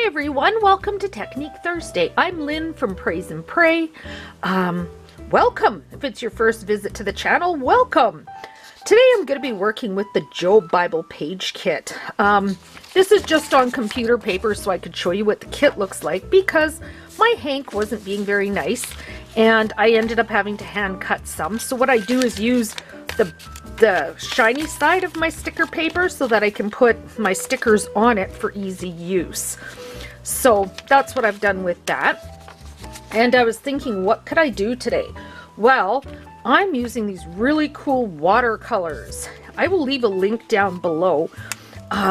everyone, welcome to Technique Thursday. I'm Lynn from Praise and Pray. Welcome. If it's your first visit to the channel, welcome. Today I'm going to be working with the Job Bible page kit. This is just on computer paper so I could show you what the kit looks like because my Hank wasn't being very nice and I ended up having to hand cut some. So what I do is use the shiny side of my sticker paper so that I can put my stickers on it for easy use. So that's what I've done with that. And I was thinking, what could I do today? Well, I'm using these really cool watercolors. I will leave a link down below.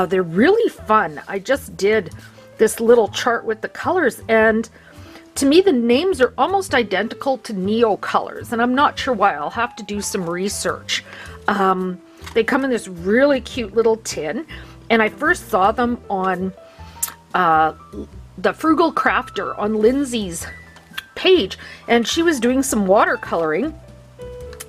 They're really fun. I just did this little chart with the colors, and to me the names are almost identical to Neo colors, and I'm not sure why. I'll have to do some research. They come in this really cute little tin, and I first saw them on the Frugal Crafter on Lindsay's page, and she was doing some watercoloring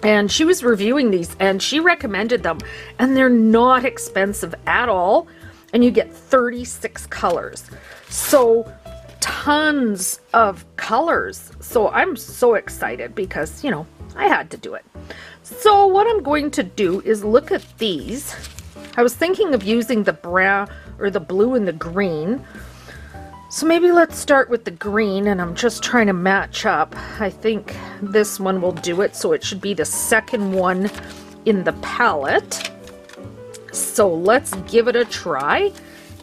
and she was reviewing these and she recommended them, and they're not expensive at all, and you get 36 colors, so tons of colors. So I'm so excited because, you know, I had to do it. So what I'm going to do is look at these. I was thinking of using the brown or the blue and the green. So maybe let's start with the green, and I'm just trying to match up. I think this one will do it, so it should be the second one in the palette. So let's give it a try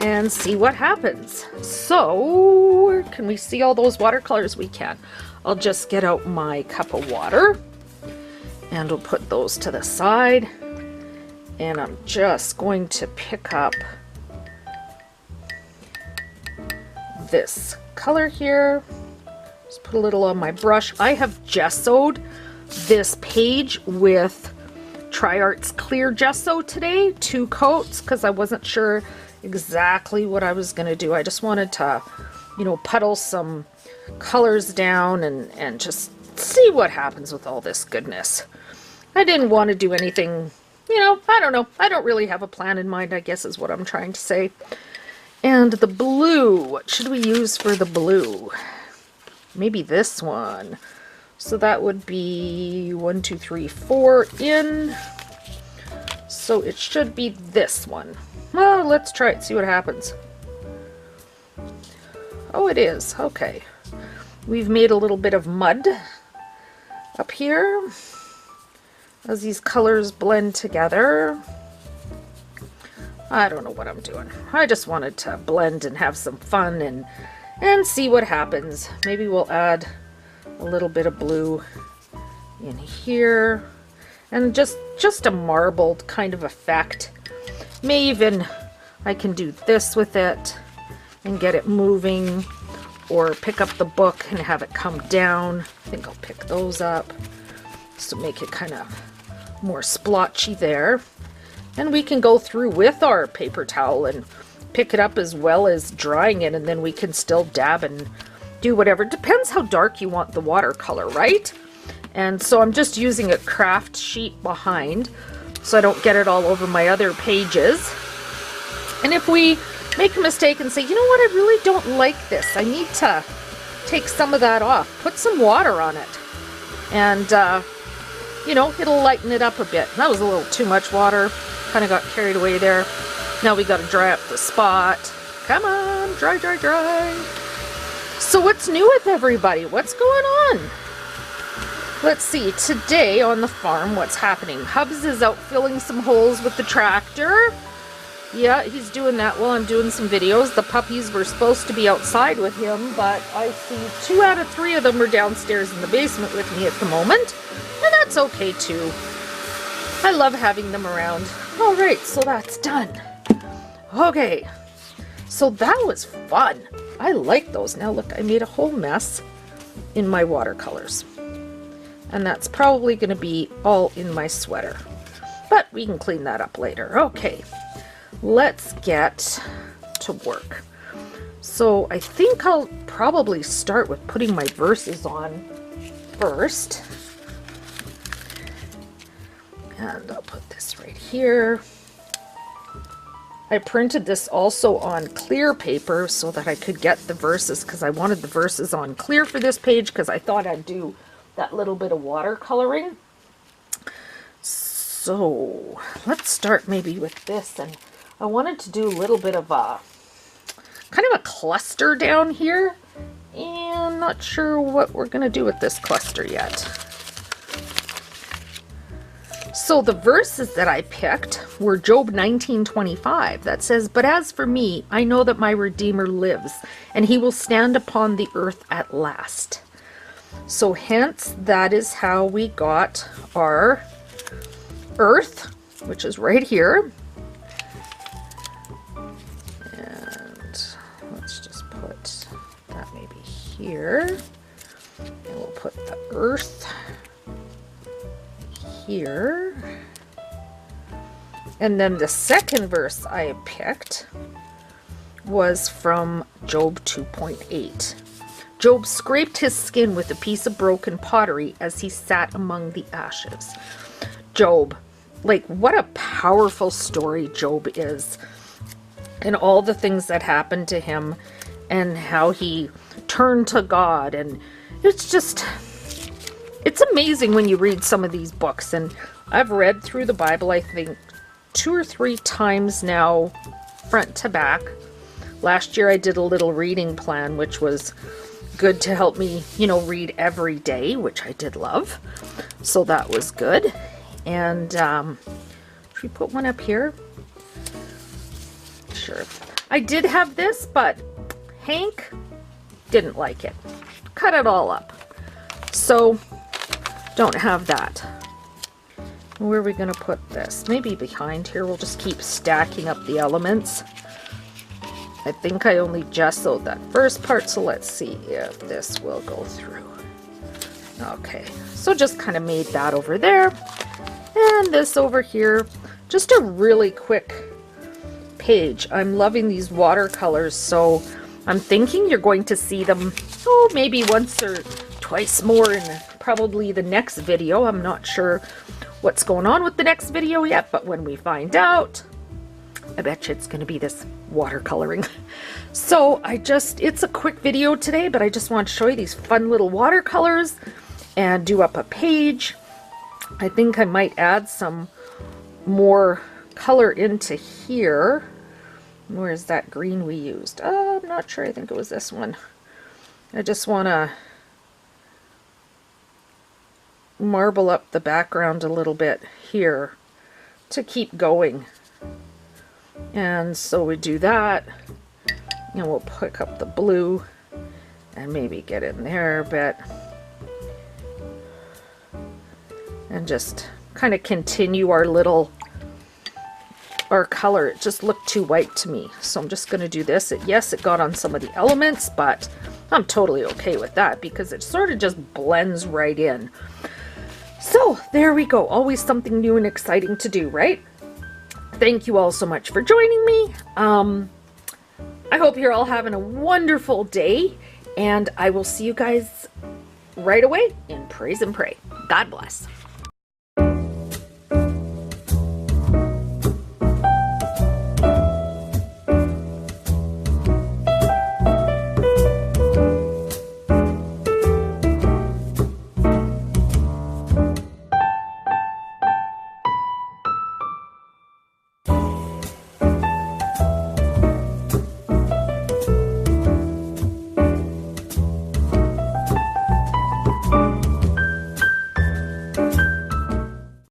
and see what happens. So can we see all those watercolors? We can. I'll just get out my cup of water and we'll put those to the side, and I'm just going to pick up this color here. Just put a little on my brush. I have gessoed this page with TriArt's clear gesso today, 2 coats, because I wasn't sure exactly what I was going to do. I just wanted to, you know, puddle some colors down and just see what happens with all this goodness. I didn't want to do anything, you know, I don't know. I don't really have a plan in mind, I guess is what I'm trying to say. And the blue, what should we use for the blue? Maybe this one. So that would be 1, 2, 3, 4 in. So it should be this one. Well, let's try it, see what happens. Oh, it is. Okay. We've made a little bit of mud up here as these colors blend together. I don't know what I'm doing. I just wanted to blend and have some fun and see what happens. Maybe we'll add a little bit of blue in here and just a marbled kind of effect. I can do this with it and get it moving, or pick up the book and have it come down. I think I'll pick those up to make it kind of more splotchy there. And we can go through with our paper towel and pick it up as well as drying it, and then we can still dab and do whatever. Depends how dark you want the watercolor, right? And so I'm just using a craft sheet behind so I don't get it all over my other pages. And if we make a mistake and say, you know what, I really don't like this, I need to take some of that off, put some water on it, and you know, it'll lighten it up a bit. That was a little too much water. Kind of got carried away there. Now we got to dry up the spot. Come on, dry, dry, dry. So what's new with everybody? What's going on? Let's see, today on the farm, what's happening? Hubs is out filling some holes with the tractor. Yeah, he's doing that while I'm doing some videos. The puppies were supposed to be outside with him, but I see 2 out of 3 of them are downstairs in the basement with me at the moment. And that's okay too. I love having them around. Alright, so that's done. Okay, so that was fun. I like those. Now look, I made a whole mess in my watercolors. And that's probably going to be all in my sweater. But we can clean that up later. Okay, let's get to work. So I think I'll probably start with putting my verses on first. And I'll put this right here. I printed this also on clear paper so that I could get the verses, because I wanted the verses on clear for this page because I thought I'd do that little bit of watercoloring. So let's start maybe with this, and I wanted to do a little bit of a kind of a cluster down here, and not sure what we're going to do with this cluster yet. So the verses that I picked were Job 19:25 that says, "But as for me, I know that my Redeemer lives, and he will stand upon the earth at last." So hence, that is how we got our earth, which is right here. And let's just put that maybe here. And we'll put the earth here. And then the second verse I picked was from Job 2.8. Job scraped his skin with a piece of broken pottery as he sat among the ashes. Job, like, what a powerful story Job is, and all the things that happened to him and how he turned to God. And it's just, it's amazing when you read some of these books. And I've read through the Bible, I think, 2 or 3 times now, front to back. Last year I did a little reading plan, which was good to help me, you know, read every day, which I did love. So that was good. And should we put one up here? Sure. I did have this, but Hank didn't like it. Cut it all up. So don't have that. Where are we going to put this? Maybe behind here. We'll just keep stacking up the elements. I think I only gessoed that first part, so let's see if this will go through. Okay, so just kind of made that over there. And this over here. Just a really quick page. I'm loving these watercolors, so I'm thinking you're going to see them, oh, maybe once or twice more in probably the next video. I'm not sure what's going on with the next video yet, but when we find out, I bet you it's going to be this watercoloring. So it's a quick video today, but I just want to show you these fun little watercolors and do up a page. I think I might add some more color into here. Where's that green we used? I'm not sure. I think it was this one. I just want to marble up the background a little bit here to keep going. And so we do that, and we'll pick up the blue and maybe get in there a bit. And just kind of continue our color. It just looked too white to me, so I'm just going to do this. Yes, it got on some of the elements, but I'm totally okay with that because it sort of just blends right in. So there we go. Always something new and exciting to do, right? Thank you all so much for joining me. I hope you're all having a wonderful day, and I will see you guys right away in Praise and Pray. God bless.